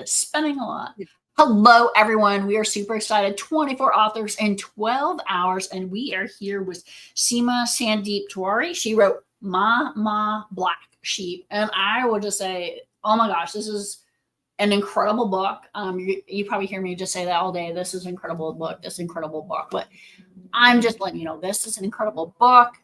spending a lot. Hello, everyone. We are super excited. 24 authors in 12 hours, and we are here with Seema Sandeep Tiwari. She wrote Ma Black Sheep, and I will just say, oh my gosh, this is an incredible book. You probably hear me just say that all day. This is an incredible book. This incredible book. But I'm just letting you know this is an incredible book.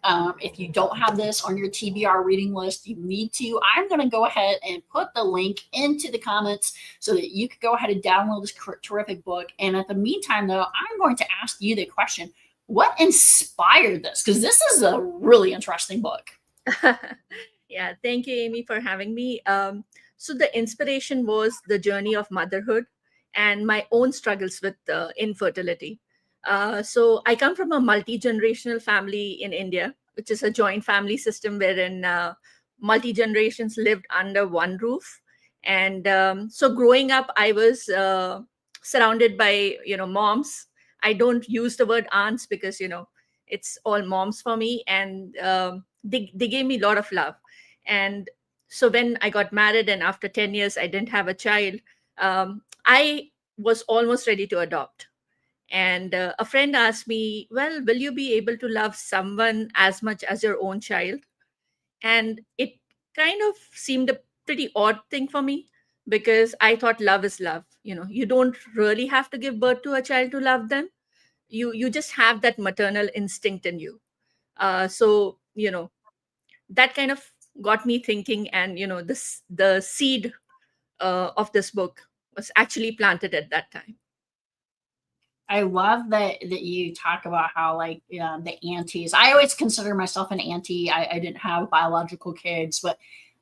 If you don't have this on your TBR reading list, you need to. I'm going to go ahead and put the link into the comments so that you can go ahead and download this terrific book. And at the meantime, though, I'm going to ask you the question: what inspired this? Because this is a really interesting book. Yeah, thank you, Amy, for having me. So the inspiration was the journey of motherhood and my own struggles with infertility. So I come from a multi-generational family in India, which is a joint family system wherein multi-generations lived under one roof. And so growing up, I was surrounded by, moms. I don't use the word aunts because, it's all moms for me. And they gave me a lot of love. And so when I got married and after 10 years, I didn't have a child, I was almost ready to adopt. And a friend asked me, well, will you be able to love someone as much as your own child? And it kind of seemed a pretty odd thing for me because I thought love is love. You don't really have to give birth to a child to love them. You just have that maternal instinct in you. So that kind of got me thinking, and the seed of this book was actually planted at that time. I love that you talk about how like the aunties. I always consider myself an auntie. I didn't have biological kids, but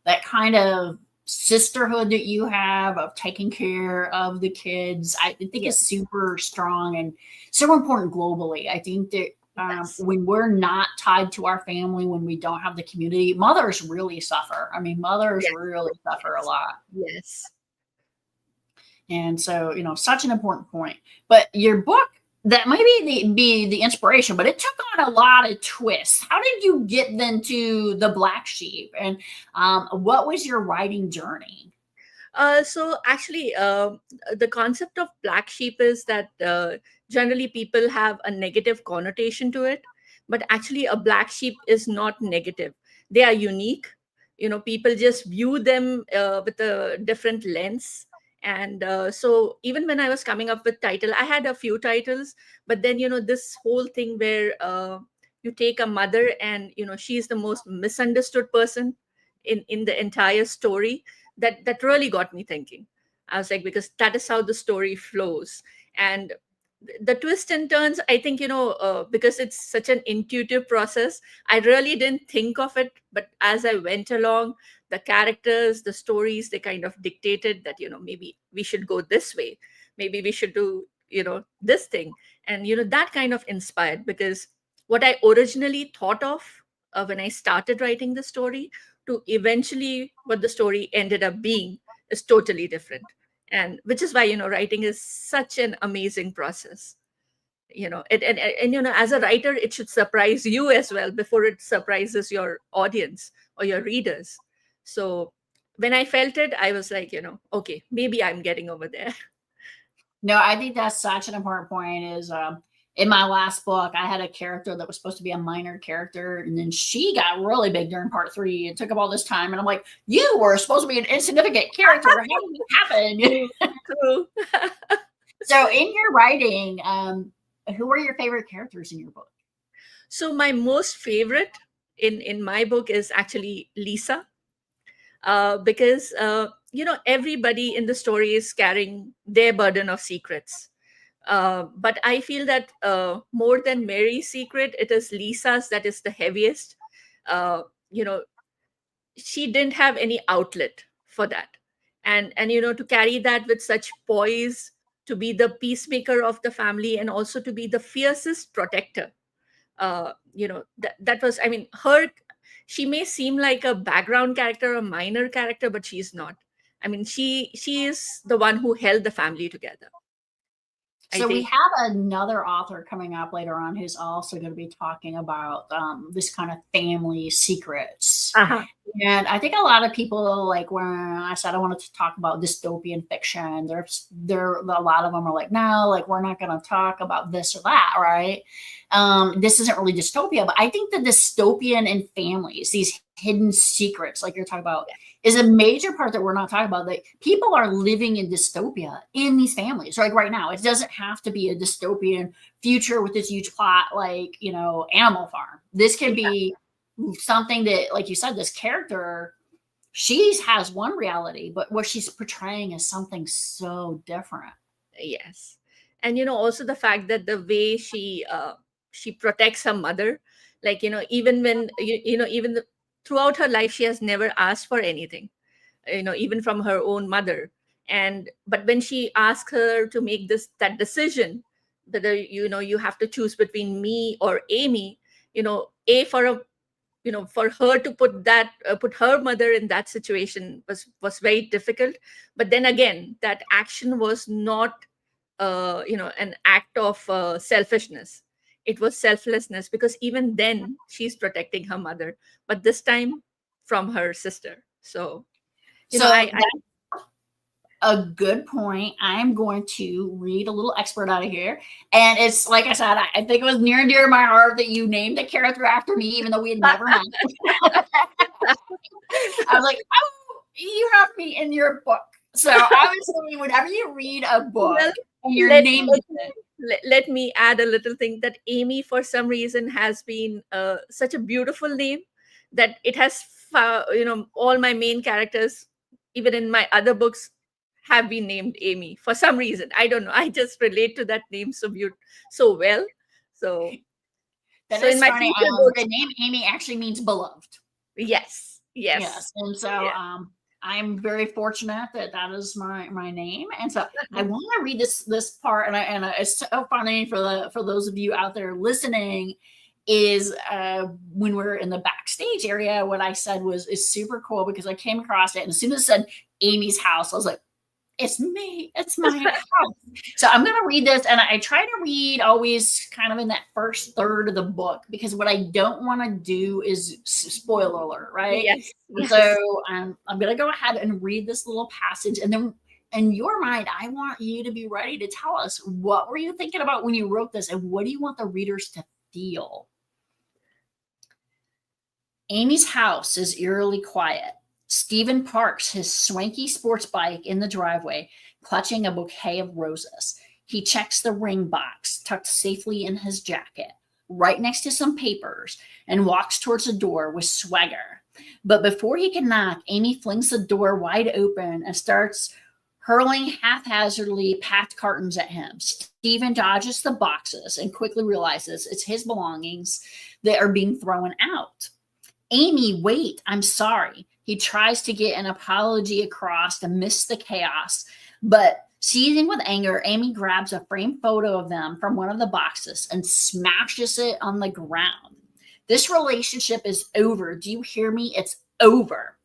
that kind of sisterhood that you have of taking care of the kids, I think is super strong and so important globally. I think that when we're not tied to our family, when we don't have the community, mothers really suffer. I mean, mothers really suffer a lot. Yes. And so, such an important point. But your book, that might be the inspiration, but it took on a lot of twists. How did you get into the Black Sheep, and what was your writing journey? So actually, the concept of black sheep is that generally people have a negative connotation to it, but actually a black sheep is not negative. They are unique. People just view them with a different lens. And so even when I was coming up with title, I had a few titles, but then this whole thing where you take a mother and she's the most misunderstood person in the entire story, that really got me thinking. I was like, because that is how the story flows. And the twists and turns, I think, because it's such an intuitive process, I really didn't think of it, but as I went along, the characters, the stories, they kind of dictated that maybe we should go this way, maybe we should do this thing. And that kind of inspired, because what I originally thought of when I started writing the story to eventually what the story ended up being is totally different. And which is why writing is such an amazing process. And as a writer, it should surprise you as well before it surprises your audience or your readers. So when I felt it, I was like, okay, maybe I'm getting over there. No, I think that's such an important point. Is in my last book, I had a character that was supposed to be a minor character, and then she got really big during part 3. It took up all this time, and I'm like, you were supposed to be an insignificant character. How did it happen? True. So, in your writing, who are your favorite characters in your book? So, my most favorite in my book is actually Lisa, because everybody in the story is carrying their burden of secrets. But I feel that more than Mary's secret, it is Lisa's that is the heaviest. Uh, you know, she didn't have any outlet for that, and to carry that with such poise, to be the peacemaker of the family, and also to be the fiercest protector. That was, I mean, her. She may seem like a background character, a minor character, but she's not. I mean, she is the one who held the family together. I So we think. have another author coming up later on who's also going to be talking about this kind of family secrets. Uh-huh. And I think a lot of people, like when I said I wanted to talk about dystopian fiction, there a lot of them are like, no, like we're not going to talk about this or that, right? This isn't really dystopia, but I think the dystopian in families, these hidden secrets, like you're talking about, is a major part that we're not talking about. Like people are living in dystopia in these families, like right now. It doesn't have to be a dystopian future with this huge plot, like Animal Farm. This can Yeah. be something that, like you said, this character, she has one reality, but what she's portraying is something so different. Yes. And also the fact that the way she protects her mother, like even when throughout her life she has never asked for anything, even from her own mother. And but when she asks her to make that decision, whether you have to choose between me or Amy, a for a for her to put her mother in that situation was very difficult. But then again, that action was not an act of selfishness. It was selflessness, because even then she's protecting her mother, but this time from her sister. So So I a good point. I'm going to read a little expert out of here. And it's like I said, I think it was near and dear to my heart that you named a character after me, even though we had never met. I was like, oh, you have me in your book. So obviously, whenever you read a book well, and your let, name let, is in it, let me add a little thing, that Amy, for some reason, has been such a beautiful name that it has, all my main characters, even in my other books, have been named Amy for some reason. I don't know. I just relate to that name so well. So, that so in is my funny. future books, The name Amy actually means beloved. yes, yes, Yes, and so yeah. I'm very fortunate that that is my name, and so I want to read this part, and it's so funny for those of you out there listening. Is when we're in the backstage area, what I said is super cool because I came across it, and as soon as it said Amy's house, I was like, it's me. It's my house. So I'm going to read this. And I try to read always kind of in that first third of the book because what I don't want to do is spoiler alert, right? Yes, And so yes. I'm going to go ahead and read this little passage. And then in your mind, I want you to be ready to tell us what were you thinking about when you wrote this and what do you want the readers to feel? Amy's house is eerily quiet. Stephen parks his swanky sports bike in the driveway, clutching a bouquet of roses. He checks the ring box tucked safely in his jacket, right next to some papers, and walks towards the door with swagger. But before he can knock, Amy flings the door wide open and starts hurling haphazardly packed cartons at him. Stephen dodges the boxes and quickly realizes it's his belongings that are being thrown out. Amy, wait, I'm sorry. He tries to get an apology across amidst the chaos, but seething with anger, Amy grabs a framed photo of them from one of the boxes and smashes it on the ground. This relationship is over. Do you hear me? It's over.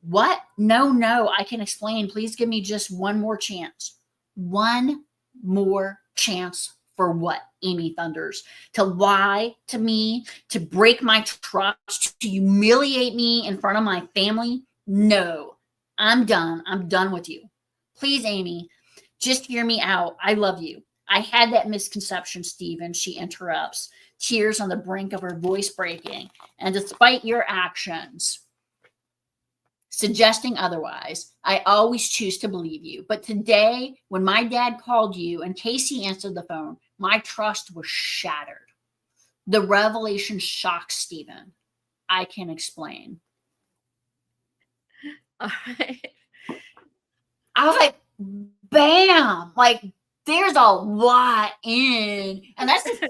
What? No, no, I can explain. Please give me just one more chance. One more chance for what? Amy thunders. To lie to me, to break my trust, to humiliate me in front of my family? No, I'm done. I'm done with you. Please, Amy, just hear me out. I love you. I had that misconception, Stephen, she interrupts, tears on the brink of her voice breaking. And despite your actions, suggesting otherwise, I always choose to believe you. But today, when my dad called you and Casey answered the phone, my trust was shattered. The revelation shocked Stephen. I can explain. All right. I was like, bam! Like, there's a lot in. And that's just,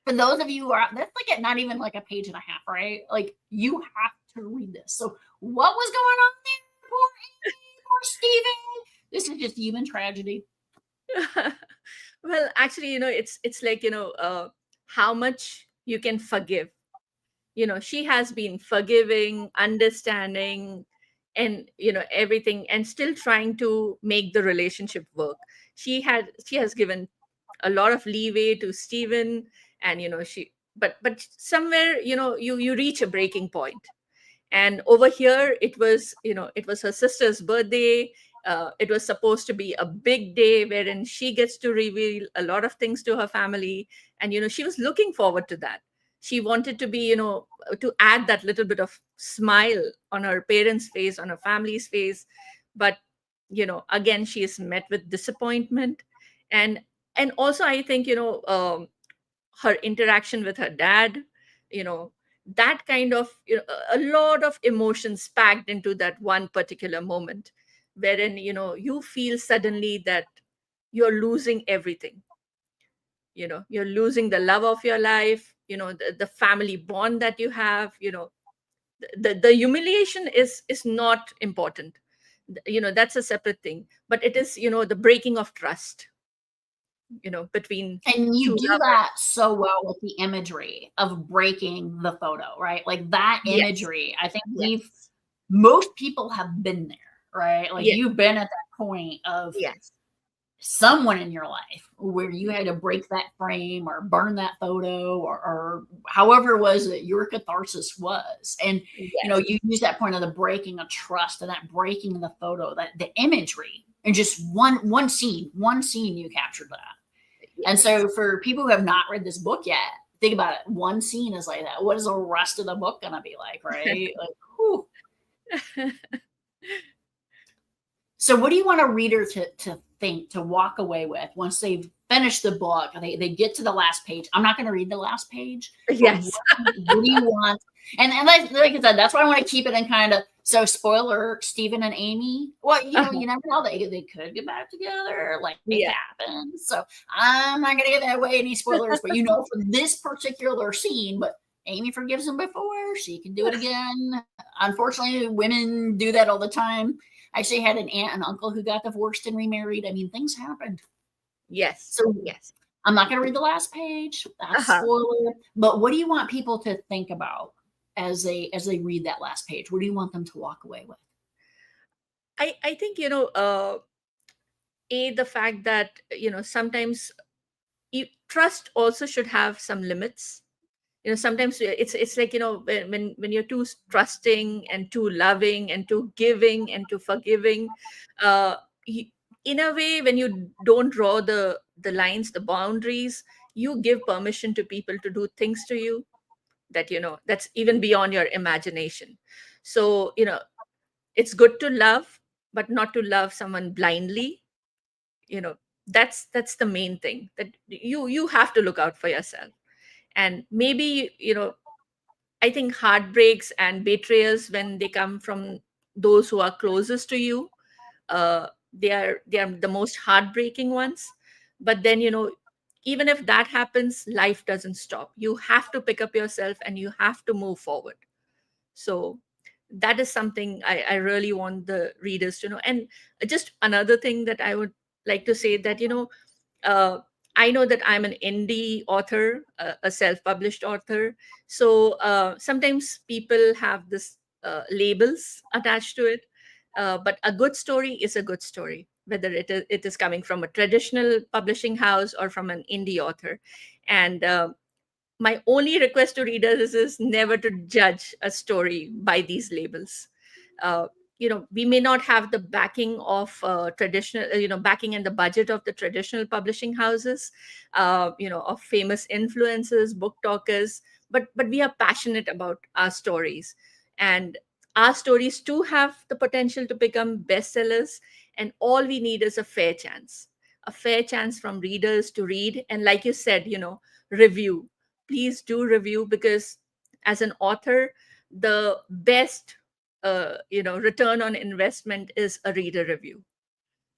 for those of you who are, that's like not even like a page and a half, right? Like, you have to read this. So, what was going on there? Poor Stephen. This is just human tragedy. Well, actually, it's like, how much you can forgive. She has been forgiving, understanding, and everything, and still trying to make the relationship work. She has given a lot of leeway to Stephen, and but somewhere, you reach a breaking point. And over here, it was her sister's birthday. It was supposed to be a big day wherein she gets to reveal a lot of things to her family, and she was looking forward to that. She wanted to be, to add that little bit of smile on her parents' face, on her family's face. But again, she is met with disappointment. And and also, I think, her interaction with her dad, you know that kind of, a lot of emotions packed into that one particular moment, wherein you feel suddenly that you're losing everything. You're losing the love of your life, the family bond that you have. The humiliation is not important. That's a separate thing, but it is, the breaking of trust, between And you two do lovers. that so well with the imagery of breaking the photo, right? Like that Yes, imagery, I think yes, most people have been there, right? Like yes, you've been at that point of yes, someone in your life where you had to break that frame or burn that photo, or however it was that your catharsis was. And, yes. you use that point of the breaking of trust and that breaking the photo, that the imagery, and just one scene you captured that. And Yes. so for people who have not read this book yet, think about it. One scene is like that. What is the rest of the book going to be like, right? Like, whew. So what do you want a reader to think, to walk away with once they've finished the book? They get to the last page. I'm not going to read the last page, but Yes. what do you want? And like I said, that's why I want to keep it in kind of, so spoiler, Stephen and Amy. Well, Uh-huh. you never know. They could get back together. Life Yeah. happens. So I'm not going to give away any spoilers, but for this particular scene, but Amy forgives him before. She can do it again. Unfortunately, women do that all the time. I actually had an aunt and uncle who got divorced and remarried. I mean, things happened. Yes. So Yes. I'm not going to read the last page. That's Uh-huh. spoiler. But what do you want people to think about as they read that last page? What do you want them to walk away with? I think, the fact that, sometimes trust also should have some limits. Sometimes it's like, when you're too trusting and too loving and too giving and too forgiving, uh you, in a way, when you don't draw the lines, the boundaries, you give permission to people to do things to you that, that's even beyond your imagination. So, it's good to love, but not to love someone blindly. you know that's the main thing, that you have to look out for yourself. And maybe, I think heartbreaks and betrayals, when they come from those who are closest to you, they are the most heartbreaking ones. But then, even if that happens, life doesn't stop. You have to pick up yourself and you have to move forward. So that is something I really want the readers to know. And just another thing that I would like to say, that, uh, I know that I'm an indie author, a self-published author. So sometimes people have this labels attached to it. But a good story is a good story, whether it is coming from a traditional publishing house or from an indie author. And my only request to readers is never to judge a story by these labels. Uh, we may not have the backing of traditional, backing and the budget of the traditional publishing houses, of famous influencers, book talkers, but we are passionate about our stories. And our stories too have the potential to become bestsellers. And all we need is a fair chance from readers to read. And like you said, review. Please do review, because as an author, the best return on investment is a reader review.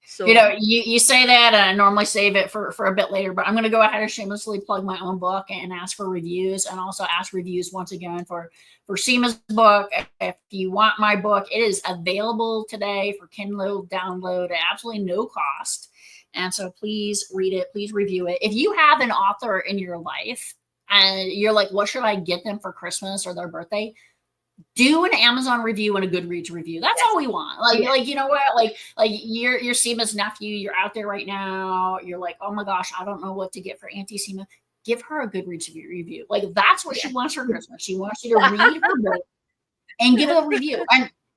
So You say that, and I normally save it for a bit later, but I'm going to go ahead and shamelessly plug my own book and ask for reviews, and also ask reviews once again for Seema's book. If you want my book, it is available today for Kindle download at absolutely no cost. And so please read it, please review it. If you have an author in your life and you're like, what should I get them for Christmas or their birthday? do an Amazon review and a Goodreads review. That's Yes. all we want. Yeah. Like you know what? Like you're Seema's nephew. You're out there right now. You're like, oh my gosh, I don't know what to get for Auntie Seema. Give her a Goodreads review. Like that's what she Yeah. wants for Christmas. She wants you to read her book and give a review.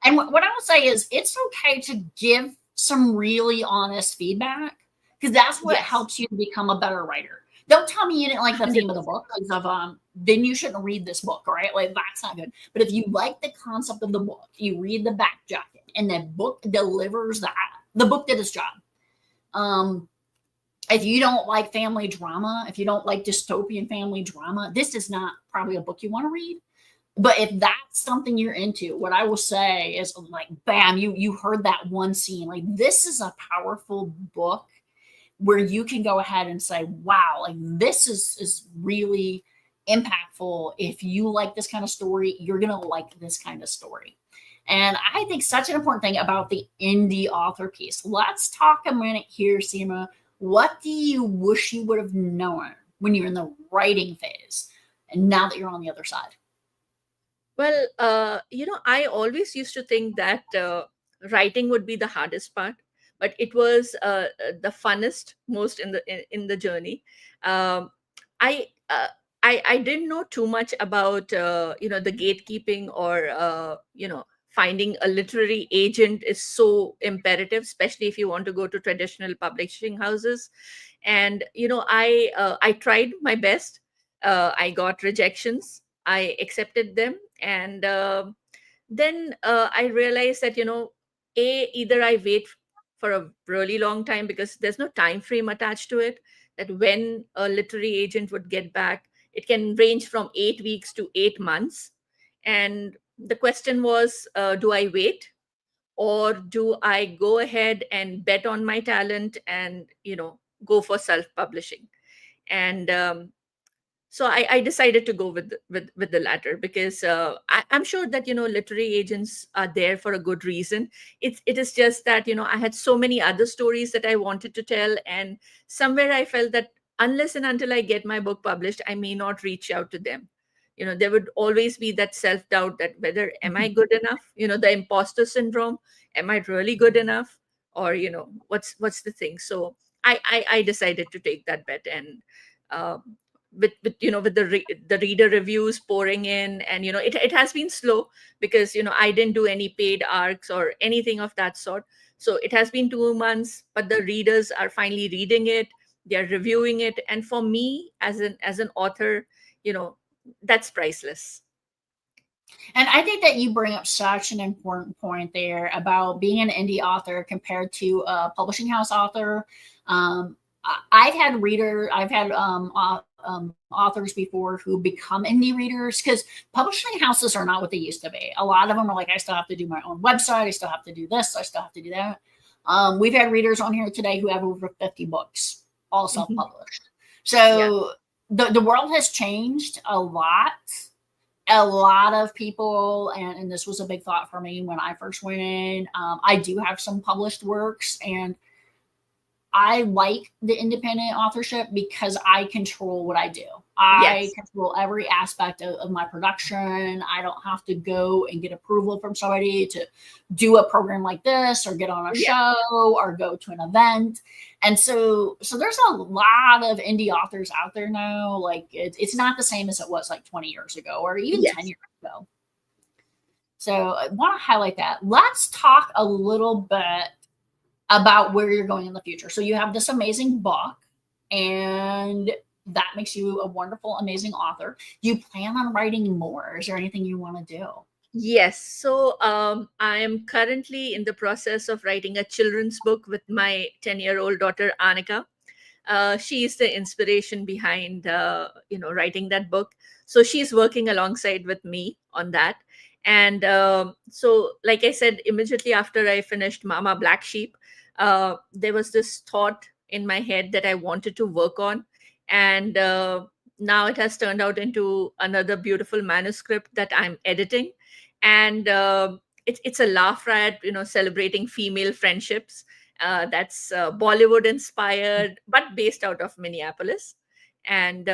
And what I will say is, it's okay to give some really honest feedback because that's what Yes. helps you to become a better writer. Don't tell me you didn't like the theme of the 100%. book because of then you shouldn't read this book, right? Like that's not good. But if you like the concept of the book, you read the back jacket, and the book delivers that. The book did its job. Um, if you don't like family drama, if you don't like dystopian family drama, this is not probably a book you want to read. But if that's something you're into, what I will say is like, bam, you heard that one scene. Like this is a powerful book where you can go ahead and say, wow, like this is really impactful. If you like this kind of story, you're gonna like this kind of story. And I think such an important thing about the indie author piece. Let's talk a minute here, Seema. What do you wish you would have known when you're in the writing phase, and now that you're on the other side? Well, I always used to think that writing would be the hardest part, but it was the funnest, most in the journey. Um, I, uh, I didn't know too much about the gatekeeping, or finding a literary agent is so imperative, especially if you want to go to traditional publishing houses. And I tried my best. I got rejections. I accepted them, and then I realized that either I wait for a really long time, because there's no time frame attached to it, that when a literary agent would get back, it can range from 8 weeks to 8 months. And the question was, do I wait, or do I go ahead and bet on my talent and go for self publishing? And so I decided to go with the latter, because I'm sure that literary agents are there for a good reason. It is just that I had so many other stories that I wanted to tell, and somewhere I felt that unless and until I get my book published, I may not reach out to them. There would always be that self doubt, that whether am I good enough, the imposter syndrome, am I really good enough, or what's the thing. So I decided to take that bet. And with the reader reviews pouring in, and it has been slow, because I didn't do any paid arcs or anything of that sort. So it has been 2 months, but the readers are finally reading it, they're reviewing it, and for me as an author, you know that's priceless. And I think that you bring up such an important point there about being an indie author compared to a publishing house author. I've had authors before who become indie readers because publishing houses are not what they used to be. A lot of them are like, I still have to do my own website, I still have to do this, I still have to do that. We've had readers on here today who have over 50 books, all self Mhm. published. Yeah. So the world has changed a lot. A lot of people, and this was a big thought for me when I first went in. I do have some published works, and I like the independent authorship because I control what I do. I Yes. control every aspect of my production. I don't have to go and get approval from somebody to do a program like this or get on a Yeah. show or go to an event. And so there's a lot of indie authors out there now. Like it's not the same as it was like 20 years ago or even 10 Yes. years ago. So I want to highlight that. Let's talk a little bit about where you're going in the future. So you have this amazing book, and that makes you a wonderful, amazing author. Do you plan on writing more? Is there anything you want to do? Yes. So I am currently in the process of writing a children's book with my 10-year-old daughter, Annika. She is the inspiration behind writing that book. So she's working alongside with me on that. And so, like I said, immediately after I finished Mama Black Sheep, there was this thought in my head that I wanted to work on. And now it has turned out into another beautiful manuscript that I'm editing. And it's a laugh riot, celebrating female friendships. That's Bollywood inspired, but based out of Minneapolis. And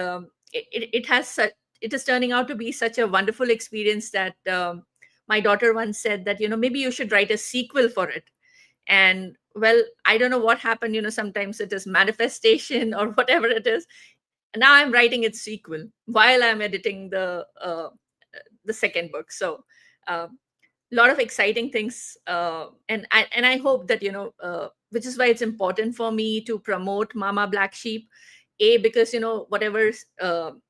it has it is turning out to be such a wonderful experience that my daughter once said that, maybe you should write a sequel for it. And well, I don't know what happened. Sometimes it is manifestation or whatever it is. Now I'm writing its sequel while I'm editing the second book. So a lot of exciting things, and I hope that, which is why it's important for me to promote Mama Black Sheep. Because whatever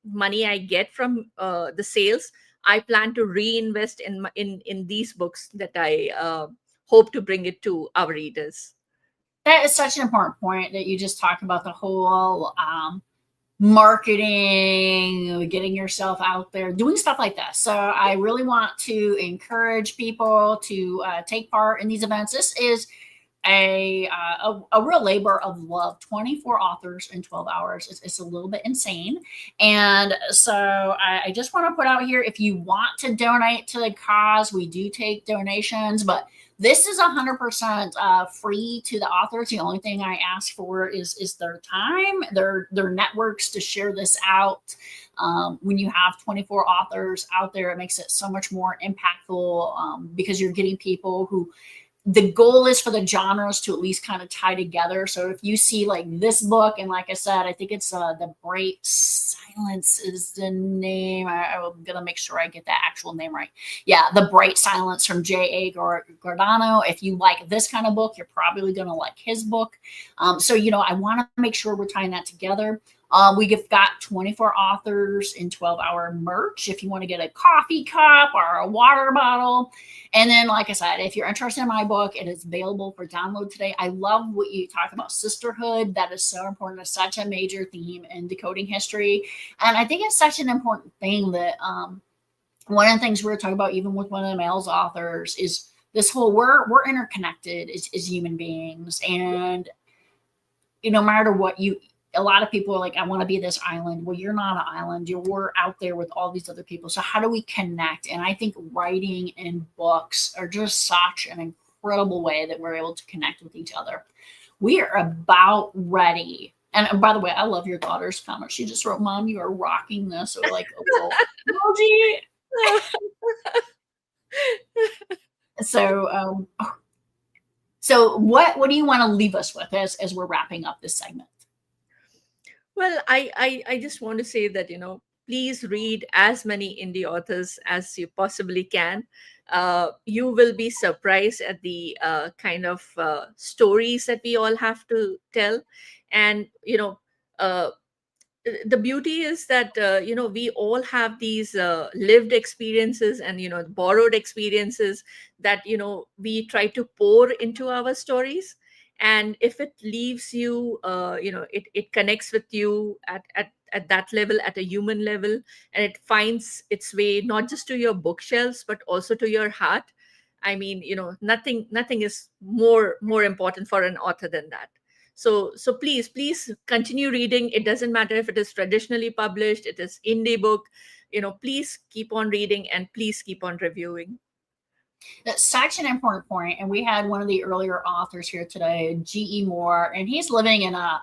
money I get from the sales, I plan to reinvest in these books that I hope to bring it to our readers. That is such an important point that you just talked about, the whole marketing, getting yourself out there, doing stuff like this. So I really want to encourage people to take part in these events. This is a real labor of love. 24 authors in 12 hours. It's a little bit insane. And so I just want to put out here, if you want to donate to the cause, we do take donations, but this is 100% free to the authors. The only thing I ask for is their time, their networks to share this out. When you have 24 authors out there, it makes it so much more impactful, because you're getting people who, the goal is for the genres to at least kind of tie together. So if you see like this book, and like I said, I think it's The Bright Silence is the name. I'm going to make sure I get that actual name right. Yeah, The Bright Silence from J.A. Giordano. If you like this kind of book, you're probably going to like his book. So, I want to make sure we're tying that together. We've got 24 authors in 12-hour merch if you want to get a coffee cup or a water bottle. And then, like I said, if you're interested in my book, it is available for download today. I love what you talk about, sisterhood. That is so important. It's such a major theme in decoding history. And I think it's such an important thing that one of the things we were talking about, even with one of the male's authors, is this whole we're interconnected as human beings. And no matter what a lot of people are like, I want to be this island. Well, you're not an island. We're out there with all these other people. So how do we connect? And I think writing and books are just such an incredible way that we're able to connect with each other. We are about ready. And by the way, I love your daughter's comment. She just wrote, "Mom, you are rocking this." So like a little emoji. So what do you want to leave us with as we're wrapping up this segment? Well, I just want to say that, please read as many indie authors as you possibly can. You will be surprised at the kind of stories that we all have to tell. And, the beauty is that, we all have these lived experiences and, borrowed experiences that, we try to pour into our stories. And if it leaves you, it connects with you at that level, at a human level, and it finds its way not just to your bookshelves but also to your heart. I mean, nothing is more important for an author than that. So please continue reading. It doesn't matter if it is traditionally published, it is indie book. Please keep on reading, and please keep on reviewing. That's such an important point. And we had one of the earlier authors here today, G.E. Moore, and he's living in a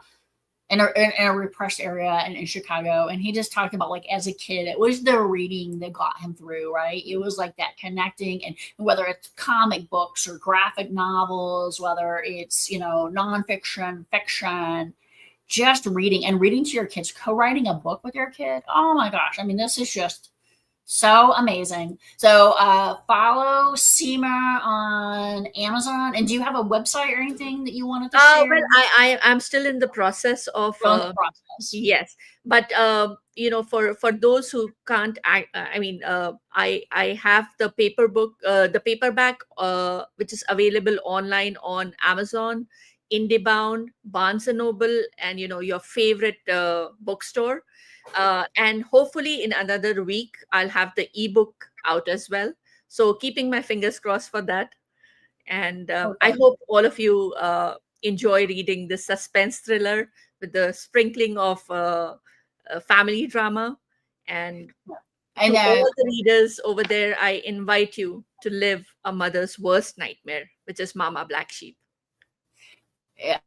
repressed area in Chicago. And he just talked about, like, as a kid, it was the reading that got him through, right? It was like that connecting, and whether it's comic books or graphic novels, whether it's, nonfiction, fiction, just reading to your kids, co-writing a book with your kid. Oh my gosh. I mean, this is just so amazing. So follow Seema on Amazon. And do you have a website or anything that you wanted to share? Well, I'm still in the process of yes, but for those who can't, I have the paperback, which is available online on Amazon, IndieBound, Barnes and Noble, and your favorite bookstore. And hopefully in another week I'll have the ebook out as well. So keeping my fingers crossed for that. And I hope all of you enjoy reading this suspense thriller with the sprinkling of family drama. And to all the readers over there, I invite you to live a mother's worst nightmare, which is Mama Black Sheep. Yeah,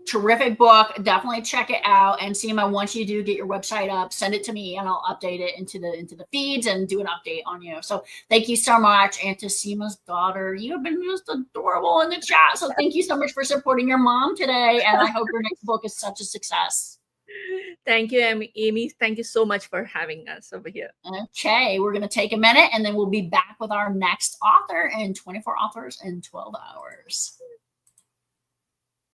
terrific book. Definitely check it out. And Seema, once you do get your website up, send it to me and I'll update it into the feeds and do an update on you. So thank you so much. And to Seema's daughter, you have been just adorable in the chat. So thank you so much for supporting your mom today. And I hope your next book is such a success. Thank you, Amy. Thank you so much for having us over here. Okay, we're going to take a minute and then we'll be back with our next author in 24 Authors in 12 Hours.